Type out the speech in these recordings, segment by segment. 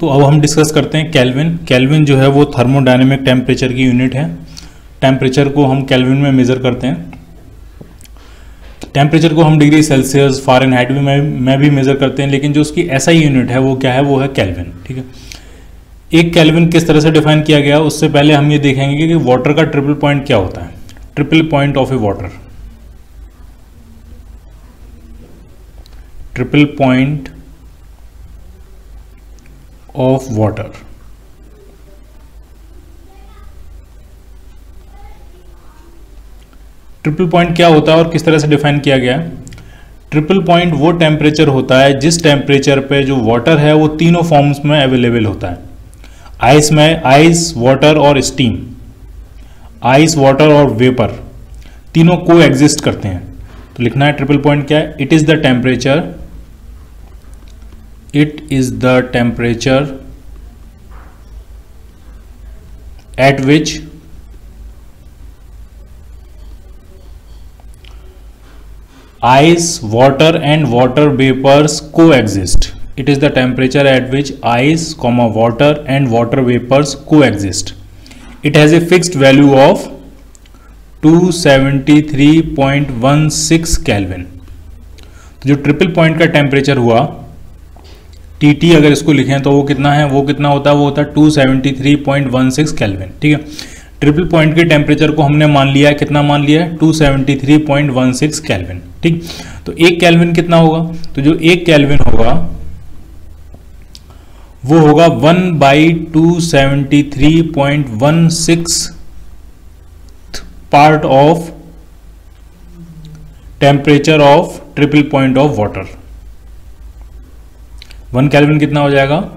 तो अब हम डिस्कस करते हैं केल्विन। केल्विन जो है वो थर्मोडायनेमिक टेम्परेचर की यूनिट है। टेम्परेचर को हम केल्विन में मेज़र करते हैं। टेम्परेचर को हम डिग्री सेल्सियस, फ़ारेनहाइट में भी मेज़र करते हैं, लेकिन जो उसकी एसआई यूनिट है वो क्या है, वो है केल्विन। ठीक है, एक केल्विन किस तरह से डिफाइन किया गया, उससे पहले हम ये देखेंगे कि वाटर का ट्रिपल पॉइंट क्या होता है। Triple point of A water, triple point of water. Triple point क्या होता है और किस तरह से डिफाइन किया गया है। ट्रिपल पॉइंट वो टेम्परेचर होता है जिस टेम्परेचर पे जो वाटर है वो तीनों फॉर्म्स में अवेलेबल होता है। आइस में आइस, वाटर और स्टीम, आइस, वाटर और वेपर तीनों को एग्जिस्ट करते हैं। तो लिखना है ट्रिपल पॉइंट क्या है, it is the temperature, it is the temperature at which ice, water and water vapors coexist. It is the temperature at which ice, water and water vapors coexist. It has a fixed value of 273.16 Kelvin. तो जो triple point का temperature हुआ TT, अगर इसको लिखें तो वो कितना है, वो कितना होता है, वो होता है 273.16 केल्विन। ठीक है, ट्रिपल पॉइंट के टेम्परेचर को हमने मान लिया है, कितना मान लिया है, 273.16 केल्विन। ठीक, तो एक केल्विन कितना होगा, तो जो एक केल्विन होगा वो होगा 1/273.16 part of temperature of triple point of water. 1 kelvin कितना हो जाएगा,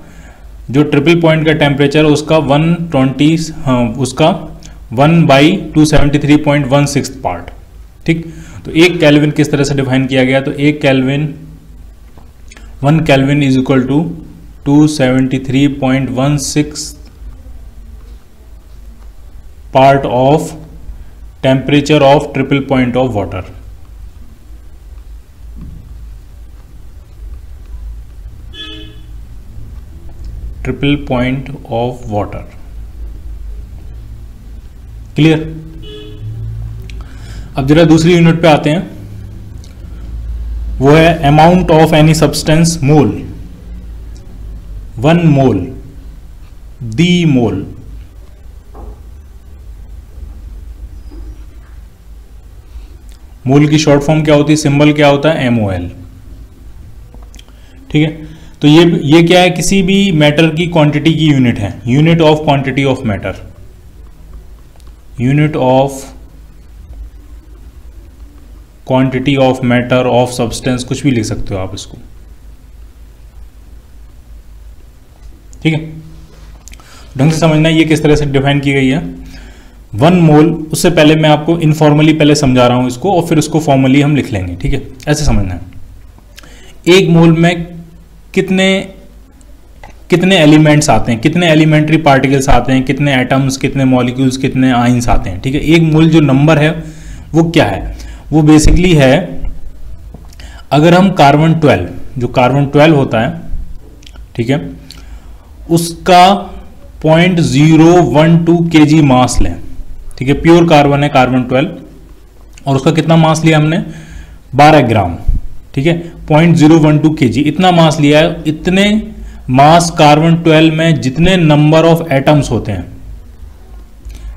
जो ट्रिपल पॉइंट का टेम्परेचर उसका 120, उसका 1/273.16 पार्ट। ठीक, तो एक केल्विन किस तरह से डिफाइन किया गया, तो एक kelvin, 1 kelvin is equal to 273.16 part of temperature of triple point of water. Triple point of water, clear. अब जरा दूसरी यूनिट पे आते हैं, वो है amount of any substance, mole. 1 mole, the mole. Mole की शॉर्ट फॉर्म क्या होती है, सिंबल क्या होता है, MOL। ठीक है, तो ये क्या है, किसी भी मैटर की क्वांटिटी की यूनिट है, unit of quantity of matter, unit of quantity of matter of substance, कुछ भी लिख सकते हो आप इसको। ठीक है, ढंग से समझना ये किस तरह से डिफाइन की गई है। 1 मोल, उससे पहले मैं आपको इनफॉर्मली पहले समझा रहा हूं इसको और फिर उसको फॉर्मली हम लिख लेंगे। ठीक है, ऐसे समझना है। 1 मोल में कितने एलिमेंट्स आते हैं, कितने एलिमेंट्री पार्टिकल्स आते हैं, कितने एटम्स, कितने मॉलिक्यूल्स, कितने आइंस आते हैं। ठीक है, 1 मोल जो नंबर है वो क्या है, वो बेसिकली है, अगर हम कार्बन 12, जो कार्बन 12 होता है, ठीक है, उसका 0.012 kg मास लें। ठीक है, प्योर कार्बन है कार्बन 12 और उसका कितना मास लिया हमने, 12 ग्राम। ठीक है, 0.012 kg, इतना मास लिया है। इतने मास कार्बन 12 में जितने नंबर ऑफ एटम्स होते हैं,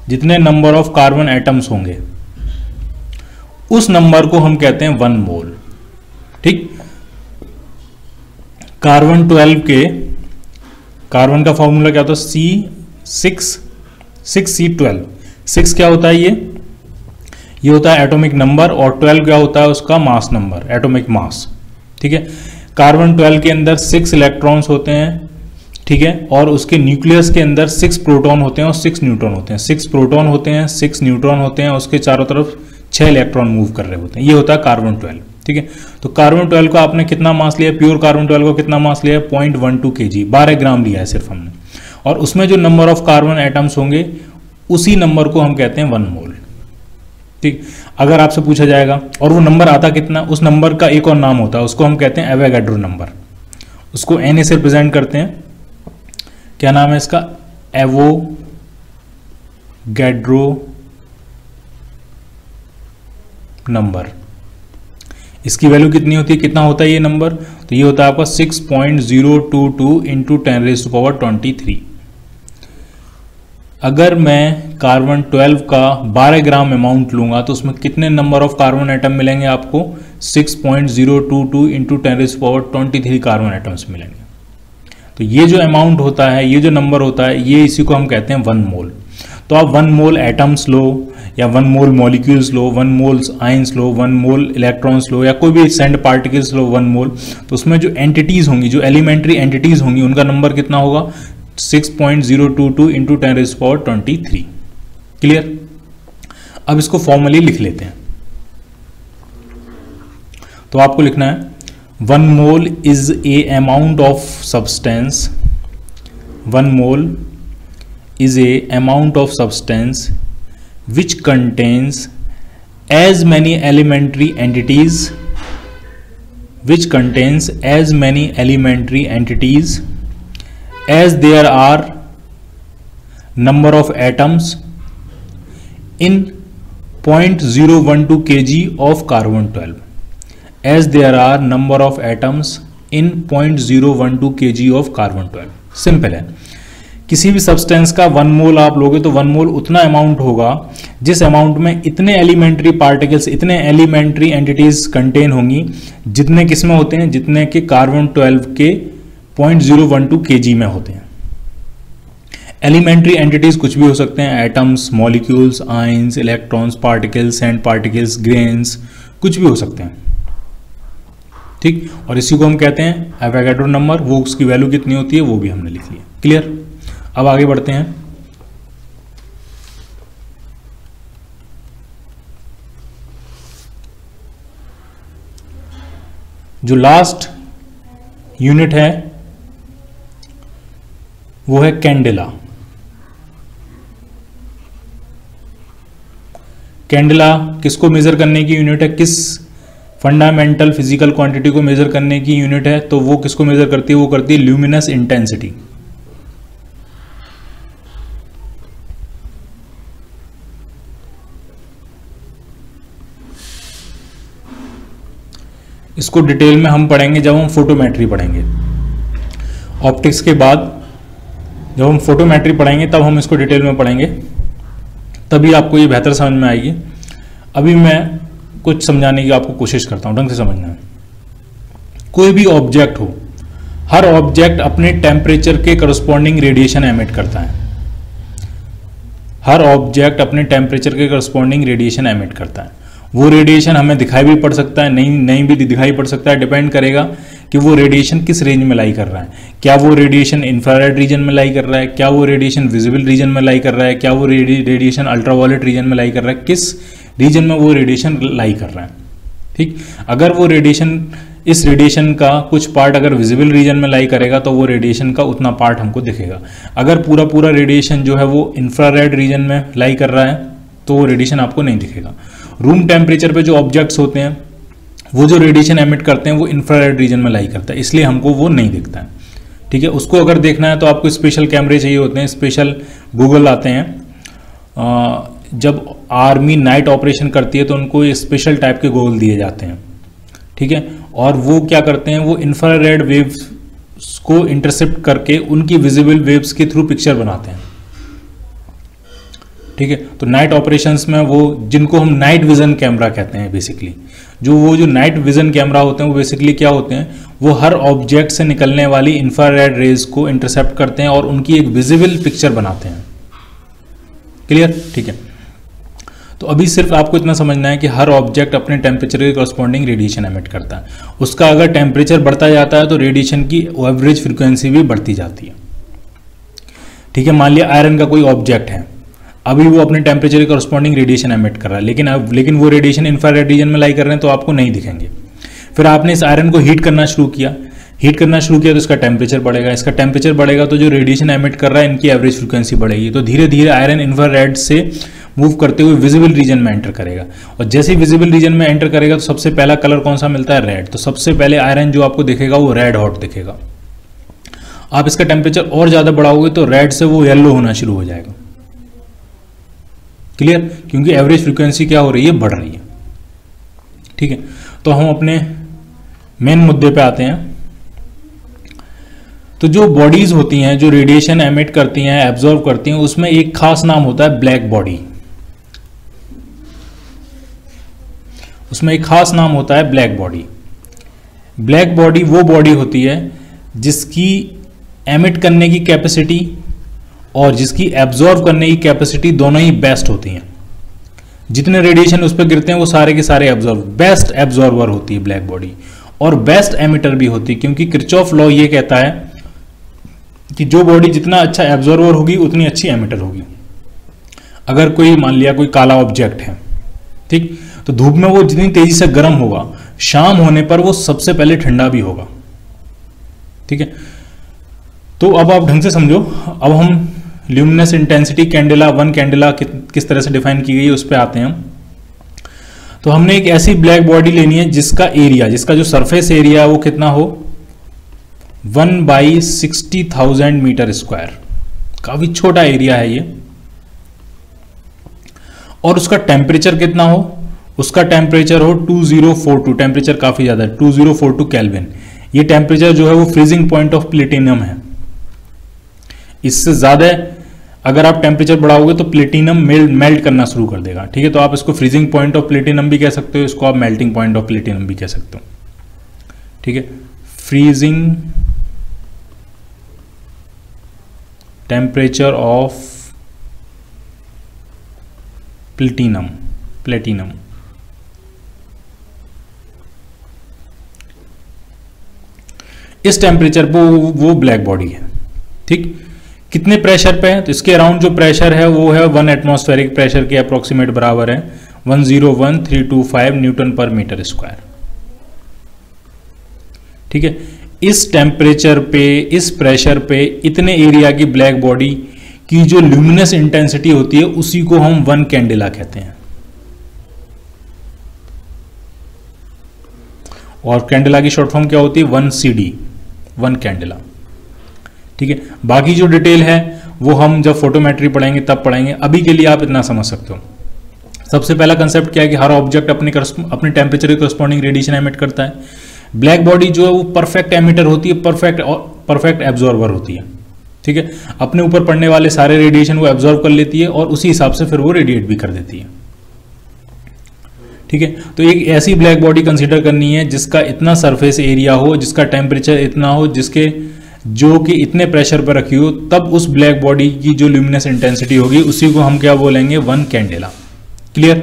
जितने नंबर ऑफ कार्बन एटम्स होंगे, उस नंबर को हम कहते हैं 1 मोल। ठीक, कार्बन 12 के, कार्बन का फॉर्मूला क्या होता है, C6C12। 6 क्या होता है, ये होता है एटॉमिक नंबर और 12 क्या होता है, उसका मास नंबर, एटॉमिक मास। ठीक है, कार्बन 12 के अंदर 6 इलेक्ट्रॉन्स होते हैं। ठीक है, और उसके न्यूक्लियस के अंदर 6 प्रोटॉन होते हैं और 6 न्यूट्रॉन होते हैं। 6 प्रोटॉन होते हैं, 6 न्यूट्रॉन होते हैं, उसके चारों तरफ 6 इलेक्ट्रॉन मूव कर रहे होते हैं। ये होता है कार्बन 12। ठीक है, तो कार्बन 12 को आपने कितना मास लिया, प्योर कार्बन 12 को कितना मास लिया, 0.12 kg, 12 ग्राम लिया है सिर्फ हमने। और उसमें जो नंबर ऑफ कार्बन एटम्स होंगे उसी नंबर को हम कहते हैं 1 मोल। ठीक, अगर आपसे पूछा जाएगा और वो नंबर आता कितना, उस नंबर का एक और नाम होता है, उसको हम कहते हैं एवोगाड्रो नंबर। उसको Na से रिप्रेजेंट करते हैं, क्या नाम है इसका, एवोगैड्रो नंबर। इसकी वैल्यू कितनी होती है, कितना होता है ये नंबर, तो ये होता है आपका 6.022 इंटू 10⁻23। अगर मैं कार्बन 12 का 12 ग्राम अमाउंट लूंगा तो उसमें कितने नंबर ऑफ कार्बन एटम मिलेंगे आपको, 6.022 इंटू 10⁻23 कार्बन एटम्स मिलेंगे। तो ये जो अमाउंट होता है, ये जो नंबर होता है, ये इसी को हम कहते हैं 1 मोल। तो आप 1 मोल एटम्स लो या 1 मोल मॉलिक्यूल्स लो, 1 मोल्स आयंस लो, 1 मोल इलेक्ट्रॉन्स लो, या कोई भी सैंड पार्टिकल्स लो 1 मोल, तो उसमें जो एंटिटीज होंगी, जो एलिमेंट्री एंटिटीज होंगी, उनका नंबर कितना होगा, 6.022 इंटू 10⁻23। क्लियर। अब इसको फॉर्मली लिख लेते हैं। तो आपको लिखना है 1 mole is a amount of substance, 1 mole is a amount of substance which contains as many elementary entities, which contains as many elementary entities as there are number of atoms in 0.012 kg of carbon 12, as there are number of atoms in 0.012 kg of carbon 12। Simple है, किसी भी substance का 1 मोल आप लोगे तो 1 मोल उतना amount होगा जिस अमाउंट में इतने एलिमेंट्री पार्टिकल्स, इतने एलिमेंट्री एंटिटीज कंटेन होंगी, जितने किसमें होते हैं, जितने के कार्बन 12 के 0.012 kg में होते हैं। एलिमेंट्री एंटिटीज कुछ भी हो सकते हैं, atoms, molecules, ions, electrons, particles, sand particles, grains, कुछ भी हो सकते हैं। ठीक, और इसी को हम कहते हैं एवोगैड्रो नंबर। वो उसकी वैल्यू कितनी होती है वो भी हमने लिख लिया। क्लियर। अब आगे बढ़ते हैं। जो लास्ट यूनिट है वो है कैंडेला। कैंडेला किसको मेजर करने की यूनिट है, किस फंडामेंटल फिजिकल क्वांटिटी को मेजर करने की यूनिट है, तो वो किसको मेजर करती है, वो करती है ल्यूमिनस इंटेंसिटी। इसको डिटेल में हम पढ़ेंगे जब हम फोटोमेट्री पढ़ेंगे। ऑप्टिक्स के बाद जब हम फोटोमेट्री पढ़ेंगे तब हम इसको डिटेल में पढ़ेंगे, तभी आपको ये बेहतर समझ में आएगी। अभी मैं कुछ समझाने की आपको कोशिश करता हूँ, ढंग से समझना है। कोई भी ऑब्जेक्ट हो, हर ऑब्जेक्ट अपने टेम्परेचर के करस्पॉन्डिंग रेडिएशन एमिट करता है। हर ऑब्जेक्ट अपने टेम्परेचर के करस्पॉन्डिंग रेडिएशन एमिट करता है। वो रेडिएशन हमें दिखाई भी पड़ सकता है, नहीं भी दिखाई पड़ सकता है, डिपेंड करेगा कि वो रेडिएशन किस रेंज में लाई कर रहा है। क्या वो रेडिएशन इंफ्रारेड रीजन में लाई कर रहा है, क्या वो रेडिएशन विजिबल रीजन में लाई कर रहा है, क्या वो रेडिएशन अल्ट्रावायलेट रीजन में लाई कर रहा है, किस रीजन में वो रेडिएशन लाई कर रहा है। ठीक, अगर वो रेडिएशन, इस रेडिएशन का कुछ पार्ट अगर विजिबल रीजन में लाई करेगा तो वो रेडिएशन का उतना पार्ट हमको दिखेगा। अगर पूरा रेडिएशन जो है वो इंफ्रारेड रीजन में लाई कर रहा है तो वो रेडिएशन आपको नहीं दिखेगा। रूम टेम्परेचर पे जो ऑब्जेक्ट्स होते हैं वो जो रेडिएशन एमिट करते हैं वो इंफ्रारेड रीजन में लाई करता है, इसलिए हमको वो नहीं दिखता है। ठीक है, उसको अगर देखना है तो आपको स्पेशल कैमरे चाहिए होते हैं, स्पेशल गूगल आते हैं। जब आर्मी नाइट ऑपरेशन करती है तो उनको ये स्पेशल टाइप के गूगल दिए जाते हैं। ठीक है, और वो क्या करते हैं, वो इंफ्रारेड वेव्स को इंटरसेप्ट करके उनकी विजिबल वेव्स के थ्रू पिक्चर बनाते हैं। ठीक है, तो नाइट ऑपरेशंस में वो, जिनको हम नाइट विजन कैमरा कहते हैं बेसिकली, जो नाइट विजन कैमरा होते हैं वो बेसिकली क्या होते हैं, वो हर ऑब्जेक्ट से निकलने वाली इंफ्रारेड रेज को इंटरसेप्ट करते हैं और उनकी एक विजिबल पिक्चर बनाते हैं। क्लियर। ठीक है, तो अभी सिर्फ आपको इतना समझना है कि हर ऑब्जेक्ट अपने टेम्परेचर के करस्पॉन्डिंग रेडिएशन एमिट करता है। उसका अगर टेम्परेचर बढ़ता जाता है तो रेडिएशन की एवरेज फ्रिक्वेंसी भी बढ़ती जाती है। ठीक है, मान लिया आयरन का कोई ऑब्जेक्ट है, अभी वो अपने टेम्परेचर के करस्पॉन्डिंग रेडिएशन एमिट कर रहा है, लेकिन वो रेडिएशन इंफ्रारेड रीजन में लाई कर रहे हैं तो आपको नहीं दिखेंगे। फिर आपने इस आयरन को हीट करना शुरू किया तो इसका टेम्परेचर बढ़ेगा, इसका टेम्परेचर बढ़ेगा तो जो रेडिएशन एमिट कर रहा है इनकी एवरेज फ्रिक्वेंसी बढ़ेगी। तो धीरे धीरे आयरन इंफ्रारेड से मूव करते हुए विजिबल रीजन में एंटर करेगा, और जैसे ही विजिबल रीजन में एंटर करेगा तो सबसे पहला कलर कौन सा मिलता है, रेड। तो सबसे पहले आयरन जो आपको दिखेगा वो रेड हॉट दिखेगा। आप इसका टेम्परेचर और ज़्यादा बढ़ाओगे तो रेड से वो येलो होना शुरू हो जाएगा। क्लियर? क्योंकि एवरेज फ्रीक्वेंसी क्या हो रही है, बढ़ रही है। ठीक है, तो हम अपने मेन मुद्दे पे आते हैं। तो जो बॉडीज होती हैं जो रेडिएशन एमिट करती हैं, एब्जॉर्ब करती हैं, उसमें एक खास नाम होता है ब्लैक बॉडी। उसमें एक खास नाम होता है ब्लैक बॉडी। ब्लैक बॉडी वो बॉडी होती है जिसकी एमिट करने की कैपेसिटी और जिसकी एब्जॉर्ब करने की कैपेसिटी दोनों ही बेस्ट होती हैं। जितने रेडिएशन उस पर गिरते हैं वो सारे के सारे बेस्ट एब्जॉर्बर होती है ब्लैक बॉडी, और बेस्ट एमिटर भी होती है, क्योंकि किरचॉफ लॉ ये कहता है कि जो बॉडी जितना अच्छा एब्जॉर्बर होगी उतनी अच्छी एमिटर होगी। अगर कोई मान लिया कोई काला ऑब्जेक्ट है, ठीक, तो धूप में वो जितनी तेजी से गर्म होगा, शाम होने पर वो सबसे पहले ठंडा भी होगा। ठीक है, तो अब आप ढंग से समझो। अब हम luminous intensity candela, one candela किस तरह से डिफाइन की गई है उस पर आते हैं हम। तो हमने एक ऐसी ब्लैक बॉडी लेनी है जिसका एरिया, जिसका जो सरफेस एरिया है वो कितना हो, 1/60,000 मीटर स्क्वायर। काफी छोटा एरिया है ये। और उसका टेम्परेचर कितना हो, उसका टेम्परेचर हो 2042, टेम्परेचर काफी ज्यादा है, 2042 केल्विन। ये टेम्परेचर जो है वो फ्रीजिंग पॉइंट ऑफ प्लेटिनम है। इससे ज्यादा अगर आप टेम्परेचर बढ़ाओगे तो प्लेटिनम मेल्ट करना शुरू कर देगा। ठीक है, तो आप इसको फ्रीजिंग पॉइंट ऑफ प्लेटिनम भी कह सकते हो, इसको आप मेल्टिंग पॉइंट ऑफ प्लेटिनम भी कह सकते हो। ठीक है, फ्रीजिंग टेम्परेचर ऑफ प्लेटिनम। इस टेम्परेचर पर वो ब्लैक बॉडी है। ठीक, कितने प्रेशर पे है, तो इसके अराउंड जो प्रेशर है वो है 1 एटमॉस्फेरिक प्रेशर के अप्रोक्सीमेट बराबर है 101,325 न्यूटन पर मीटर स्क्वायर। ठीक है, इस टेम्परेचर पे, इस प्रेशर पे, इतने एरिया की ब्लैक बॉडी की जो ल्यूमिनस इंटेंसिटी होती है उसी को हम 1 कैंडेला कहते हैं। और कैंडेला की शॉर्ट फॉर्म क्या होती है, 1 CD, 1 कैंडेला। ठीक है, बाकी जो डिटेल है वो हम जब फोटोमेट्री पढ़ेंगे तब पढ़ेंगे। अभी के लिए आप इतना समझ सकते हो। सबसे पहला कंसेप्ट क्या है कि हर ऑब्जेक्ट अपने टेम्परेचर के करस्पॉन्डिंग रेडिएशन एमिट करता है। ब्लैक बॉडी जो है वो परफेक्ट एमिटर होती है, परफेक्ट एब्जॉर्बर होती है। ठीक है, अपने ऊपर पड़ने वाले सारे रेडिएशन वो एब्जॉर्ब कर लेती है और उसी हिसाब से फिर वो रेडिएट भी कर देती है। ठीक है, तो एक ऐसी ब्लैक बॉडी कंसीडर करनी है जिसका इतना सरफेस एरिया हो, जिसका टेम्परेचर इतना हो, जिसके जो कि इतने प्रेशर पर रखी हो, तब उस ब्लैक बॉडी की जो ल्यूमिनस इंटेंसिटी होगी उसी को हम क्या बोलेंगे, 1 कैंडेला। क्लियर?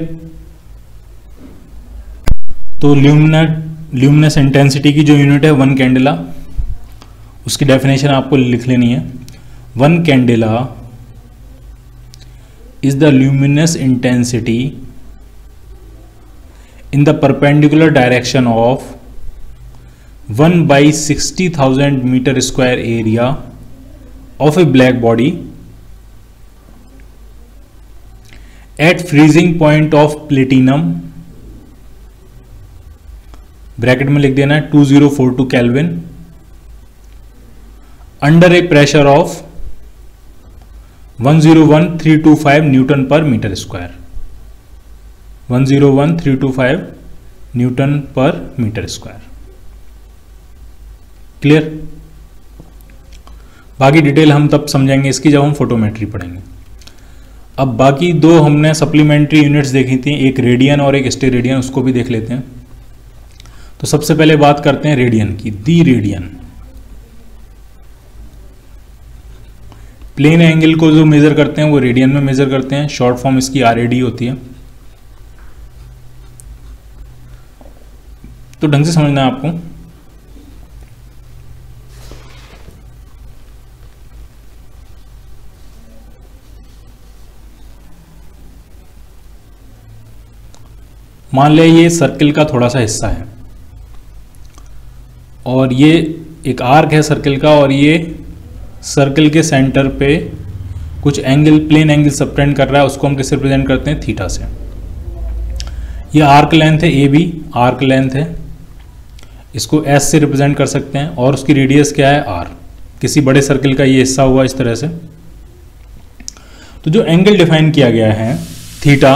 तो ल्यूमिनस इंटेंसिटी की जो यूनिट है 1 कैंडेला, उसकी डेफिनेशन आपको लिख लेनी है। 1 candela is the luminous intensity in the perpendicular direction of 1/60,000 meter square area of a black body at freezing point of platinum, bracket में लिख देना है 2042 kelvin, under A pressure of 101,325 Newton पर मीटर स्क्वायर। 101,325 न्यूटन पर metre square. Clear? बाकी detail हम तब समझेंगे इसकी जब हम फोटोमेट्री पढ़ेंगे। अब बाकी दो हमने सप्लीमेंट्री यूनिट्स देखी थी, एक रेडियन और एक स्टेरेडियन, उसको भी देख लेते हैं। तो सबसे पहले बात करते हैं रेडियन की। दी रेडियन प्लेन एंगल को जो मेजर करते हैं वो रेडियन में मेजर करते हैं। शॉर्ट फॉर्म इसकी RAD होती है। तो ढंग से समझना है आपको। मान ले ये सर्किल का थोड़ा सा हिस्सा है और ये एक आर्क है सर्किल का, और ये सर्किल के सेंटर पे कुछ एंगल, प्लेन एंगल सबटेंड कर रहा है, उसको हम किससे रिप्रेजेंट करते हैं, थीटा से। ये आर्क लेंथ है AB, आर्क लेंथ है, इसको S से रिप्रेजेंट कर सकते हैं, और उसकी रेडियस क्या है, R। किसी बड़े सर्किल का ये हिस्सा हुआ इस तरह से। तो जो एंगल डिफाइन किया गया है थीटा,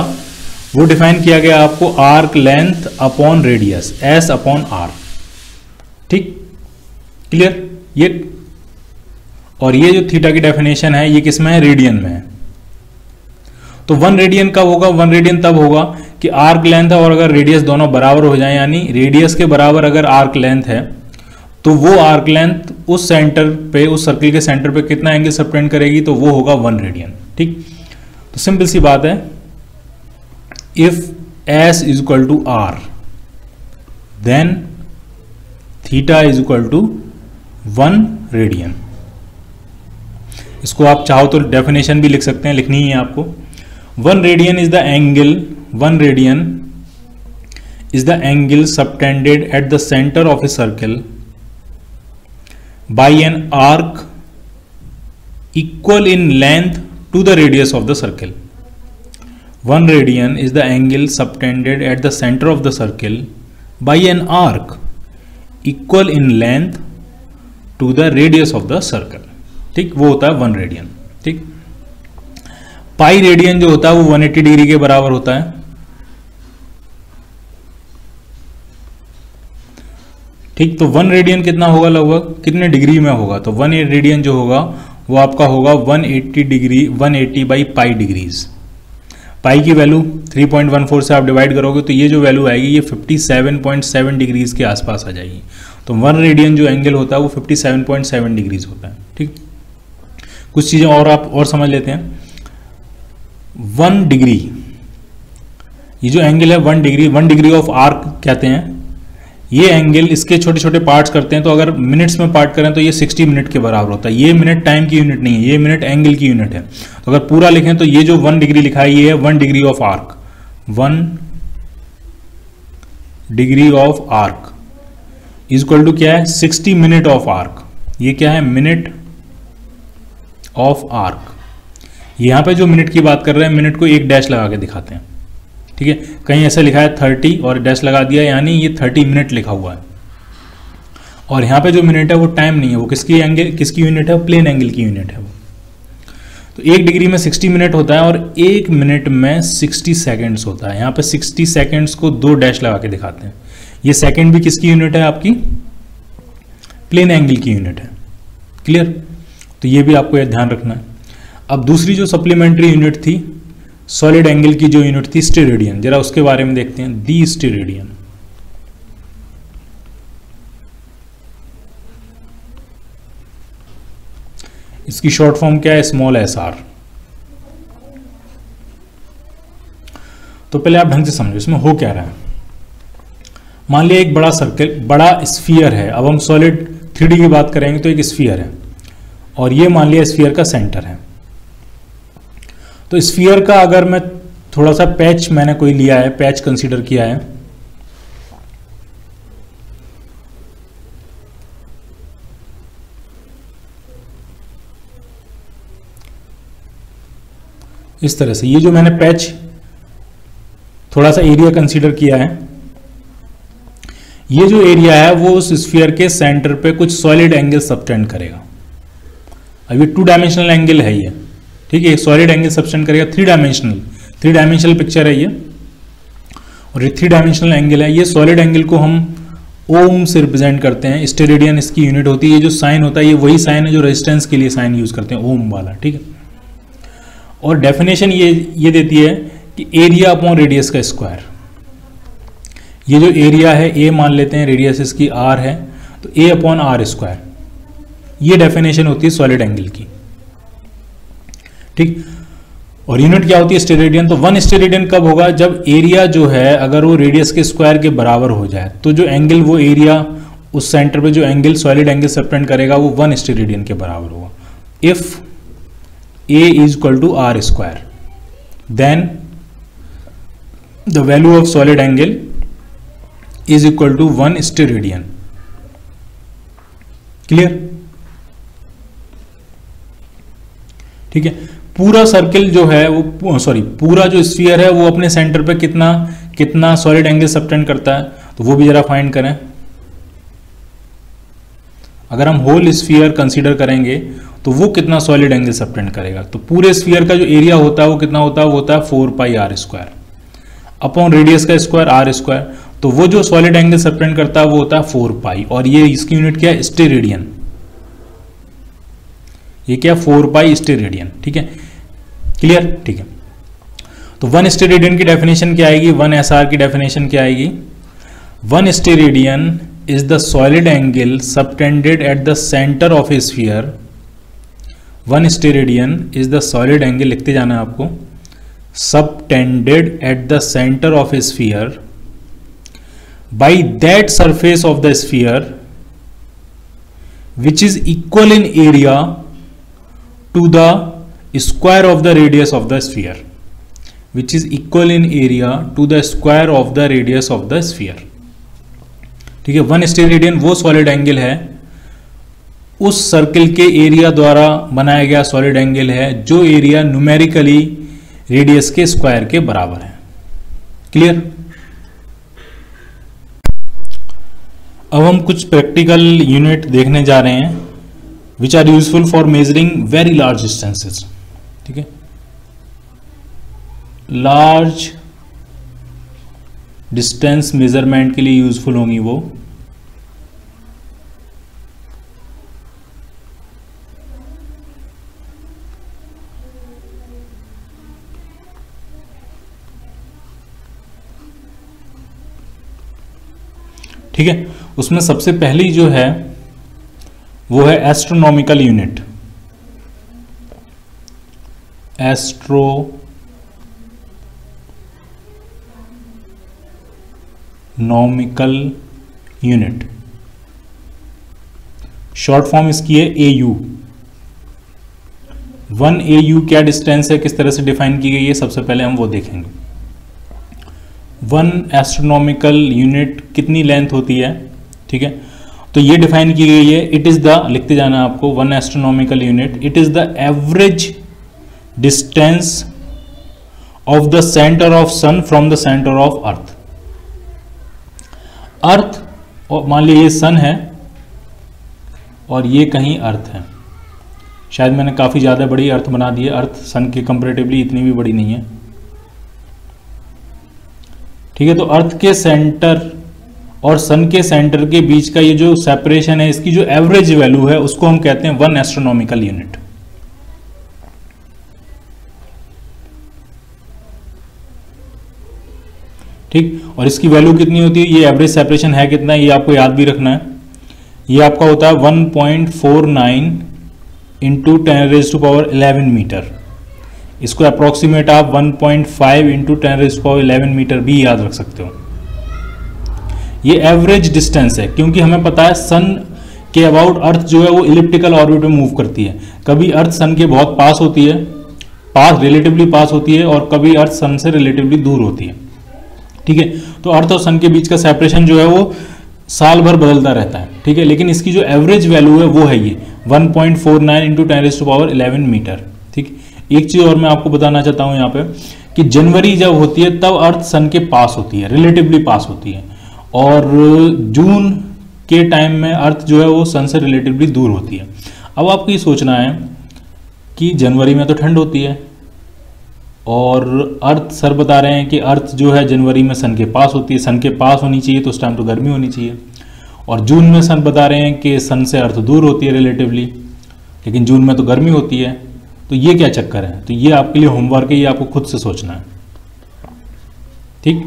वो डिफाइन किया गया आपको arc length upon radius, s upon r. ठीक, क्लियर ये। और ये जो थीटा की डेफिनेशन है ये किस में है, रेडियन में है। तो 1 रेडियन कब होगा, 1 रेडियन तब होगा कि आर्क लेंथ और अगर रेडियस दोनों बराबर हो जाए, यानी रेडियस के बराबर अगर आर्क लेंथ है तो वो आर्क लेंथ उस सेंटर पे, उस सर्किल के सेंटर पे कितना एंगल सबटेंड करेगी, तो वो होगा 1 रेडियन। ठीक, तो सिंपल सी बात है, if s is equal to r then theta is equal to 1 radian. इसको आप चाहो तो डेफिनेशन भी लिख सकते हैं, लिखनी ही है आपको। 1 radian is the angle, 1 radian is the angle subtended at the centre of a circle by an arc equal in length to the radius of the circle. 1 radian is the angle subtended at the center of the circle by an arc equal in length to the radius of the circle. ठीक, वो होता है 1 radian. ठीक, pi radian जो होता है वो 180 degree के बराबर होता है। ठीक, तो 1 रेडियन कितना होगा, लगभग कितने डिग्री में होगा, तो 1 रेडियन जो होगा वो आपका होगा 180 डिग्री, 180 बाई पाई डिग्रीज। पाई की वैल्यू 3.14 से आप डिवाइड करोगे तो ये जो वैल्यू आएगी ये 57.7 डिग्रीज के आसपास आ जाएगी। तो 1 रेडियन जो एंगल होता है वो 57.7 डिग्रीज होता है। ठीक, कुछ चीज़ें और आप और समझ लेते हैं। 1 डिग्री, ये जो एंगल है 1 डिग्री, 1 डिग्री ऑफ आर्क कहते हैं। ये एंगल इसके छोटे छोटे पार्ट्स करते हैं, तो अगर मिनट्स में पार्ट करें तो ये 60 मिनट के बराबर होता है। ये मिनट टाइम की यूनिट नहीं है, ये मिनट एंगल की यूनिट है। तो अगर पूरा लिखें तो ये जो 1 डिग्री लिखा है ये है 1 degree of arc, 1 degree of arc is equal to क्या है, 60 मिनट ऑफ आर्क। ये क्या है, मिनट ऑफ आर्क। यहां पे जो मिनट की बात कर रहे हैं, मिनट को एक डैश लगा के दिखाते हैं। ठीक है, कहीं ऐसा लिखा है 30 और डैश लगा दिया, यानी ये 30 मिनट लिखा हुआ है। और यहाँ पे जो मिनट है वो टाइम नहीं है, वो किसकी एंगल, किसकी यूनिट है, प्लेन एंगल की यूनिट है वो। तो 1 डिग्री में 60 मिनट होता है और 1 मिनट में 60 सेकेंड्स होता है। यहाँ पे 60 सेकेंड्स को 2 डैश लगा के दिखाते हैं। ये सेकेंड भी किसकी यूनिट है, आपकी प्लेन एंगल की यूनिट है। क्लियर, तो ये भी आपको ध्यान रखना है। अब दूसरी जो सप्लीमेंट्री यूनिट थी सॉलिड एंगल की, जो यूनिट थी स्टेरेडियन, जरा उसके बारे में देखते हैं। दी स्टेरेडियन, इसकी शॉर्ट फॉर्म क्या है, स्मॉल एस आर। तो पहले आप ढंग से समझो इसमें हो क्या रहा है। मान लिया एक बड़ा सर्कल, बड़ा स्फीयर है। अब हम सॉलिड 3D की बात करेंगे तो एक स्फीयर है और ये मान लिया स्फीयर का सेंटर है। तो स्फीयर का अगर मैं थोड़ा सा पैच मैंने कोई लिया है, पैच कंसीडर किया है, इस तरह से। ये जो मैंने पैच थोड़ा सा एरिया कंसीडर किया है, ये जो एरिया है वो उस स्फीयर के सेंटर पे कुछ सॉलिड एंगल सबटेंड करेगा। अब ये 2 डायमेंशनल एंगल है ये, ठीक है, सॉलिड एंगल सबटेंड करेगा। 3 डायमेंशनल पिक्चर है ये, और ये 3 डायमेंशनल एंगल है। ये सॉलिड एंगल को हम ओम से रिप्रेजेंट करते हैं। स्टेरेडियन इसकी यूनिट होती है। ये जो साइन होता है ये वही साइन है जो रेजिस्टेंस के लिए साइन यूज करते हैं, ओम वाला। ठीक है, और डेफिनेशन ये देती है कि एरिया अपॉन रेडियस का स्क्वायर। ये जो एरिया है ए मान लेते हैं, रेडियस इसकी आर है, तो ए अपॉन आर स्क्वायर, ये डेफिनेशन होती है सॉलिड एंगल की। ठीक, और यूनिट क्या होती है, स्टेरेडियन। तो 1 स्टेरेडियन कब होगा, जब एरिया जो है अगर वो रेडियस के स्क्वायर के बराबर हो जाए, तो जो एंगल वो एरिया उस सेंटर पे जो एंगल सॉलिड एंगल सबटेंड करेगा वो 1 स्टेरेडियन के बराबर होगा। If a is equal to r square then the value of solid angle is equal to 1 steradian. Clear, ठीक है। पूरा सर्किल जो है वो, सॉरी, पूरा जो स्फीयर है वो अपने सेंटर पे कितना सॉलिड एंगल सबटेंड करता है, तो वो भी जरा फाइंड करें। अगर हम होल स्फीयर कंसीडर करेंगे तो वो कितना सॉलिड एंगल सबटेंड करेगा, तो पूरे स्फीयर का जो एरिया होता है वो कितना होता है, वो होता है 4 पाई आर स्क्वायर अपॉन रेडियस का स्क्वायर आर स्क्वायर। तो वो जो सॉलिड एंगल सबटेंड करता है वो होता है 4 पाई, और ये इसकी यूनिट क्या है, स्टेरेडियन। ये क्या, 4 पाई स्टेरेडियन। ठीक है, क्लियर। ठीक है, तो 1 स्टेरेडियन की डेफिनेशन क्या आएगी, 1 एसआर की डेफिनेशन क्या आएगी, 1 steradian is the solid angle subtended at the center of a sphere. 1 steradian is the solid angle, लिखते जाना है आपको, subtended at the center of a sphere by that surface of the sphere which is equal in area to the square of the radius of the sphere, which is equal in area to the square of the radius of the sphere. ठीक है, 1 steradian वो solid angle है, उस circle के area द्वारा बनाया गया solid angle है जो एरिया न्यूमेरिकली रेडियस के स्क्वायर के बराबर है। क्लियर। अब हम कुछ प्रैक्टिकल यूनिट देखने जा रहे हैं which are useful for measuring very large distances. ठीक है, लार्ज डिस्टेंस मेजरमेंट के लिए यूजफुल होंगी वो। ठीक है, उसमें सबसे पहली जो है वो है astronomical unit. Astronomical unit, short form इसकी है AU। 1 AU क्या डिस्टेंस है, किस तरह से डिफाइन की गई है, सबसे पहले हम वो देखेंगे। 1 एस्ट्रोनॉमिकल यूनिट कितनी लेंथ होती है। ठीक है, तो ये डिफाइन की गई है, इट इज द, लिखते जाना आपको, 1 astronomical unit, it is the average distance of the centre of sun from the centre of earth. Earth, और मान लीजिए ये सन है और ये कहीं अर्थ है, शायद मैंने काफी ज्यादा बड़ी अर्थ बना दी है, अर्थ सन के कंपेरेटिवली इतनी भी बड़ी नहीं है। ठीक है, तो अर्थ के सेंटर और सन के सेंटर के बीच का ये जो सेपरेशन है, इसकी जो एवरेज वैल्यू है उसको हम कहते हैं 1 एस्ट्रोनॉमिकल यूनिट। ठीक, और इसकी वैल्यू कितनी होती है, ये एवरेज सेपरेशन है कितना, ये आपको याद भी रखना है। ये आपका होता है 1.49 इंटू 10⁻11 मीटर। इसको अप्रोक्सीमेट आप 1.5 इंटू 10⁻11 मीटर भी याद रख सकते हो। ये एवरेज डिस्टेंस है, क्योंकि हमें पता है सन के अबाउट अर्थ जो है वो इलिप्टिकल ऑर्बिट में मूव करती है। कभी अर्थ सन के बहुत पास होती है, रिलेटिवली पास होती है, और कभी अर्थ सन से रिलेटिवली दूर होती है। ठीक है, तो अर्थ और सन के बीच का सेपरेशन जो है वो साल भर बदलता रहता है। ठीक है, लेकिन इसकी जो एवरेज वैल्यू है वो है ये 1.49 इंटू 10⁻11 मीटर। ठीक, एक चीज और मैं आपको बताना चाहता हूं यहाँ पे कि जनवरी जब होती है तब अर्थ सन के पास होती है, रिलेटिवली पास होती है, और जून के टाइम में अर्थ जो है वो सन से रिलेटिवली दूर होती है। अब आपको ये सोचना है कि जनवरी में तो ठंड होती है, और अर्थ सर बता रहे हैं कि अर्थ जो है जनवरी में सन के पास होती है, सन के पास होनी चाहिए तो उस टाइम तो गर्मी होनी चाहिए, और जून में सन बता रहे हैं कि सन से अर्थ दूर होती है रिलेटिवली, लेकिन जून में तो गर्मी होती है। तो ये क्या चक्कर है, तो ये आपके लिए होमवर्क है, ये आपको खुद से सोचना है। ठीक,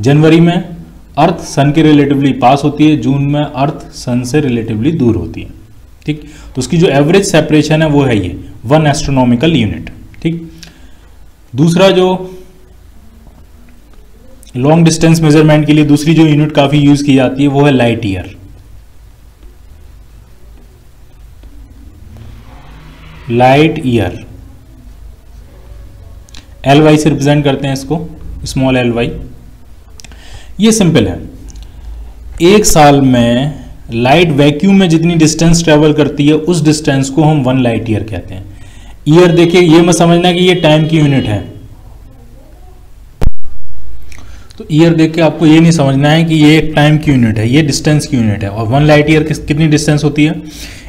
जनवरी में अर्थ सन के रिलेटिवली पास होती है, जून में अर्थ सन से रिलेटिवली दूर होती है। ठीक, तो उसकी जो एवरेज सेपरेशन है वो है ये 1 एस्ट्रोनॉमिकल यूनिट। ठीक, दूसरा जो लॉन्ग डिस्टेंस मेजरमेंट के लिए दूसरी जो यूनिट काफी यूज की जाती है वो है light year. Light year LY से रिप्रेजेंट करते हैं इसको, स्मॉल LY। ये सिंपल है, एक साल में लाइट वैक्यूम में जितनी डिस्टेंस ट्रेवल करती है उस डिस्टेंस को हम 1 लाइट ईयर कहते हैं। ईयर देखिए, ये मत समझना कि ये टाइम की यूनिट है, तो ईयर देख के आपको ये नहीं समझना है कि ये टाइम की यूनिट है, ये डिस्टेंस की यूनिट है। और 1 लाइट ईयर कितनी डिस्टेंस होती है?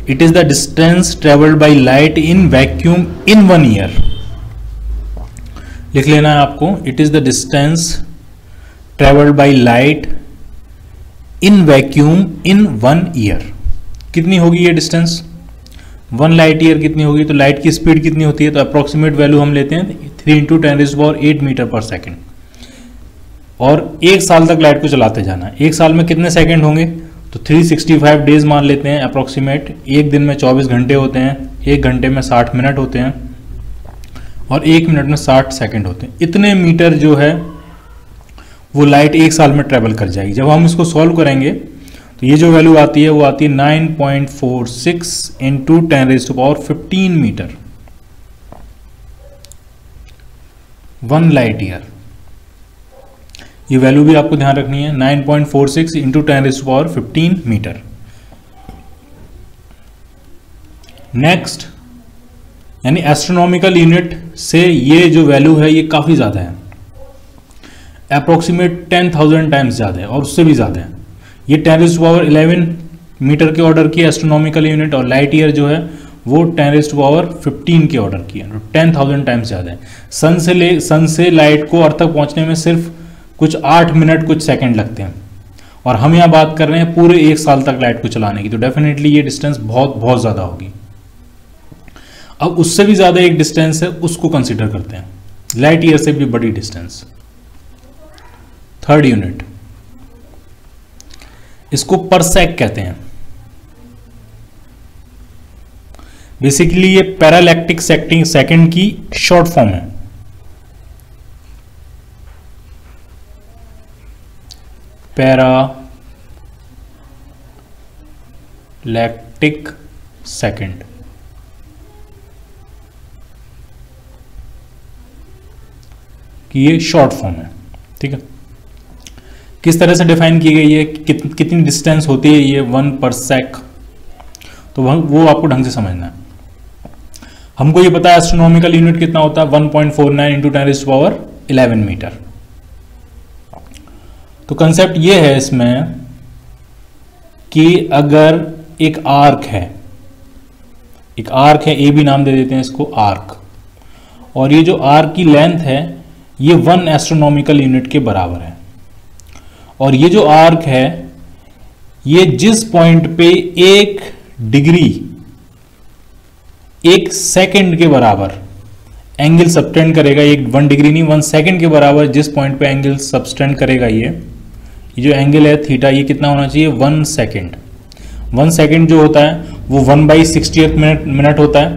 It is the distance travelled by light in vacuum in 1 year. लिख लेना है आपको, it is the distance travelled by light in vacuum in 1 year. कितनी होगी ये डिस्टेंस? 1 लाइट ईयर कितनी होगी? तो लाइट की स्पीड कितनी होती है? तो अप्रोक्सीमेट वैल्यू हम लेते हैं 3 × 10⁸ मीटर पर सेकेंड। और 1 साल तक लाइट को चलाते जाना है। 1 साल में कितने सेकंड होंगे? तो 365 डेज मान लेते हैं अप्रोक्सीमेट। एक दिन में 24 घंटे होते हैं, 1 घंटे में 60 मिनट होते हैं और 1 मिनट में 60 सेकंड होते हैं। इतने मीटर जो है वो लाइट 1 साल में ट्रेवल कर जाएगी। जब हम इसको सॉल्व करेंगे तो ये जो वैल्यू आती है वो आती है 9.46 × 10⁻15 मीटर 1 लाइट ईयर। ये वैल्यू भी आपको ध्यान रखनी है, 9.46 × 10⁻15 मीटर। नेक्स्ट, यानी एस्ट्रोनॉमिकल यूनिट से ये जो वैल्यू है ये काफ़ी ज़्यादा है, अप्रोक्सीमेट 10,000 टाइम्स ज़्यादा है और उससे भी ज़्यादा है। ये 10⁻11 मीटर के ऑर्डर की एस्ट्रोनॉमिकल यूनिट और लाइट ईयर जो है वो 10⁻15 के ऑर्डर की है, 10,000 टाइम्स ज़्यादा है। सन से लाइट को अर्थ तक पहुंचने में सिर्फ कुछ 8 मिनट कुछ सेकंड लगते हैं और हम यहाँ बात कर रहे हैं पूरे 1 साल तक लाइट को चलाने की। तो डेफिनेटली ये डिस्टेंस बहुत बहुत ज़्यादा होगी। अब उससे भी ज़्यादा एक डिस्टेंस है, उसको कंसिडर करते हैं, लाइट ईयर से भी बड़ी डिस्टेंस। 3rd यूनिट, इसको परसेक कहते हैं। बेसिकली ये पैरालैक्टिक सेकंड की शॉर्ट फॉर्म है। पैरालैक्टिक सेकंड की ये शॉर्ट फॉर्म है। ठीक है, किस तरह से डिफाइन की गई है, कितनी डिस्टेंस होती है ये 1 पर सेक, तो वो आपको ढंग से समझना है। हमको ये पता है एस्ट्रोनॉमिकल यूनिट कितना होता है, 1.49 × 10⁻11 मीटर। तो कंसेप्ट ये है इसमें कि अगर एक आर्क है, ए बी नाम दे देते हैं इसको, आर्क, और ये जो आर्क की लेंथ है ये 1 एस्ट्रोनॉमिकल यूनिट के बराबर है। और ये जो आर्क है ये जिस पॉइंट पे 1 डिग्री 1 सेकंड के बराबर एंगल सबटेंड करेगा, 1 डिग्री नहीं 1 सेकंड के बराबर जिस पॉइंट पे एंगल सबटेंड करेगा, ये जो एंगल है थीटा, ये कितना होना चाहिए? 1 सेकंड। 1 सेकंड जो होता है वो 1/60th मिनट होता है।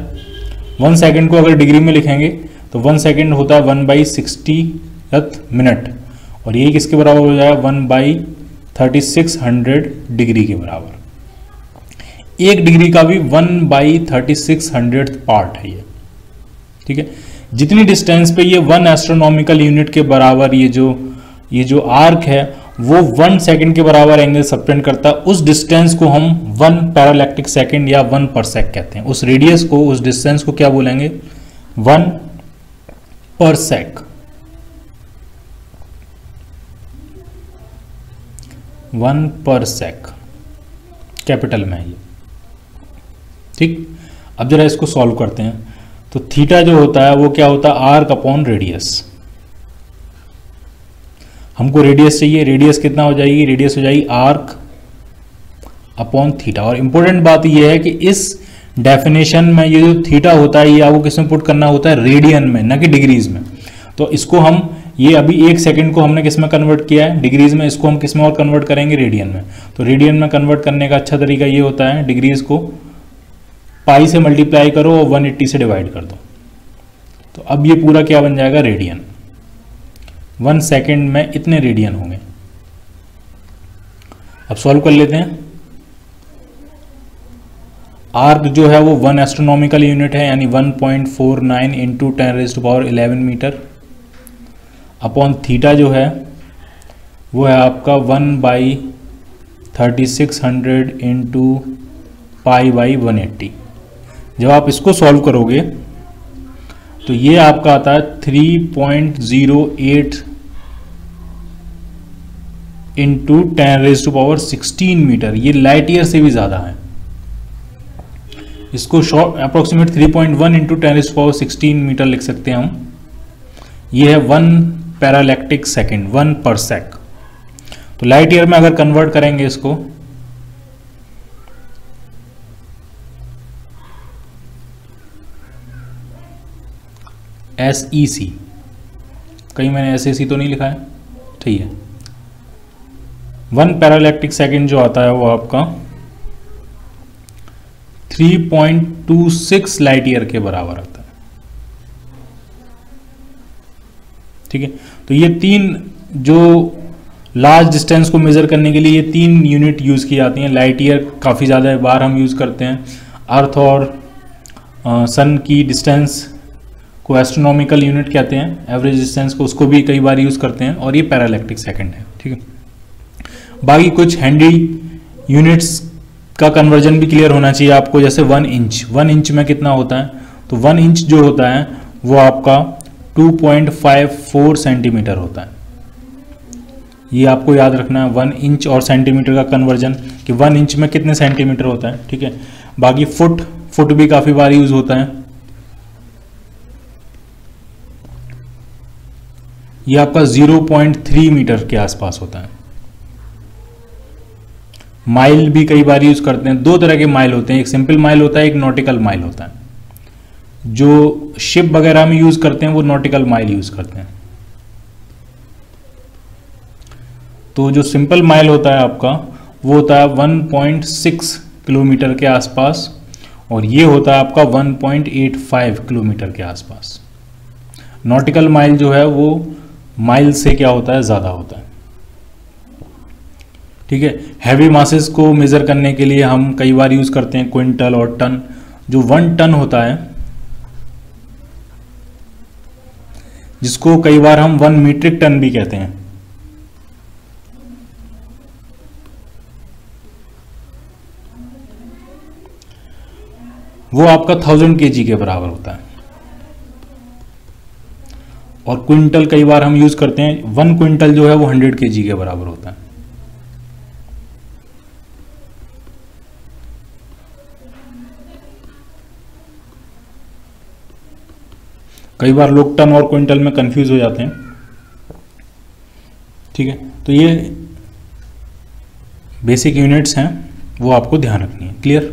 1 सेकंड को अगर डिग्री में लिखेंगे तो 1 सेकंड होता है 1/60th मिनट, और ये किसके बराबर हो जाएगा? 1/3600 डिग्री के बराबर। 1 डिग्री का भी 1/3600 पार्ट है ये। ठीक है, जितनी डिस्टेंस पे ये 1 एस्ट्रोनॉमिकल यूनिट के बराबर ये जो आर्क है वो 1 सेकंड के बराबर एंगल सबटेंड करता है, उस डिस्टेंस को हम 1 पैरालैक्टिक सेकंड या 1 पर सेक कहते हैं। उस रेडियस को, उस डिस्टेंस को क्या बोलेंगे? 1 पर सेक। 1 पर सेक कैपिटल में है ये। ठीक, अब जरा इसको सॉल्व करते हैं। तो थीटा जो होता है वो क्या होता है? Arc upon radius. हमको रेडियस चाहिए, रेडियस कितना हो जाएगी? रेडियस हो जाएगी आर्क अपॉन थीटा। और इंपॉर्टेंट बात यह है कि इस डेफिनेशन में ये जो थीटा होता है ये आपको किसमें पुट करना होता है? रेडियन में, ना कि डिग्रीज में। तो इसको हम, ये अभी 1 सेकंड को हमने किस में कन्वर्ट किया है? डिग्रीज में। इसको हम किस में और कन्वर्ट करेंगे? रेडियन में। तो रेडियन में कन्वर्ट करने का अच्छा तरीका ये होता है, डिग्रीज को पाई से मल्टीप्लाई करो और 180 से डिवाइड कर दो। तो अब ये पूरा क्या बन जाएगा? रेडियन। 1 सेकंड में इतने रेडियन होंगे। अब सॉल्व कर लेते हैं। आर्क जो है वो 1 एस्ट्रोनॉमिकल यूनिट है, यानी 1.49 × 10⁻11 मीटर, अपॉन थीटा जो है वो है आपका 1/3600 × π/180। जब आप इसको सॉल्व करोगे तो ये आपका आता है 3.08 इंटू 10⁻16 मीटर, ये लाइट ईयर से भी ज़्यादा है। इसको शॉर्ट अप्रोक्सीमेट 3.1 इंटू 10⁻16 मीटर लिख सकते हैं हम। ये है 1 पैरालैक्टिक सेकेंड, 1 पर सेक। तो लाइट ईयर में अगर कन्वर्ट करेंगे इसको, SEC, कहीं मैंने SAC तो नहीं लिखा है, ठीक है। 1 पैरालैक्टिक सेकेंड जो आता है वो आपका 3.26 लाइट ईयर के बराबर आता है, ठीक है। तो ये तीन जो लार्ज डिस्टेंस को मेजर करने के लिए ये तीन यूनिट यूज की जाती हैं। लाइट ईयर काफ़ी ज़्यादा बार हम यूज़ करते हैं। अर्थ और सन की डिस्टेंस को एस्ट्रोनॉमिकल यूनिट कहते हैं, एवरेज डिस्टेंस को, उसको भी कई बार यूज़ करते हैं। और ये पैरालैक्टिक सेकेंड है, ठीक है। बाकी कुछ हैंडी यूनिट्स का कन्वर्जन भी क्लियर होना चाहिए आपको, जैसे 1 इंच। 1 इंच में कितना होता है, तो 1 इंच जो होता है वो आपका 2.54 सेंटीमीटर होता है। ये आपको याद रखना है, 1 इंच और सेंटीमीटर का कन्वर्जन, कि 1 इंच में कितने सेंटीमीटर होता है, ठीक है। बाकी फुट भी काफ़ी बार यूज होता है। ये आपका 0.3 मीटर के आसपास होता है। माइल भी कई बार यूज करते हैं। दो तरह के माइल होते हैं, एक सिंपल माइल होता है, एक नॉटिकल माइल होता है। जो शिप वगैरह में यूज करते हैं वो नॉटिकल माइल यूज करते हैं। तो जो सिंपल माइल होता है आपका वो होता है 1.6 किलोमीटर के आसपास, और ये होता है आपका 1.85 किलोमीटर के आसपास। नॉटिकल माइल जो है वो माइल से क्या होता है, ज़्यादा होता है, ठीक है। हैवी मासेस को मेजर करने के लिए हम कई बार यूज करते हैं क्विंटल और टन। जो 1 टन होता है, जिसको कई बार हम 1 मीट्रिक टन भी कहते हैं, वो आपका 1000 kg के बराबर होता है। और क्विंटल कई बार हम यूज करते हैं, 1 क्विंटल जो है वो 100 kg के बराबर होता है। कई बार लोग टन और क्विंटल में कंफ्यूज हो जाते हैं, ठीक है। तो ये बेसिक यूनिट्स हैं, वो आपको ध्यान रखनी है। क्लियर?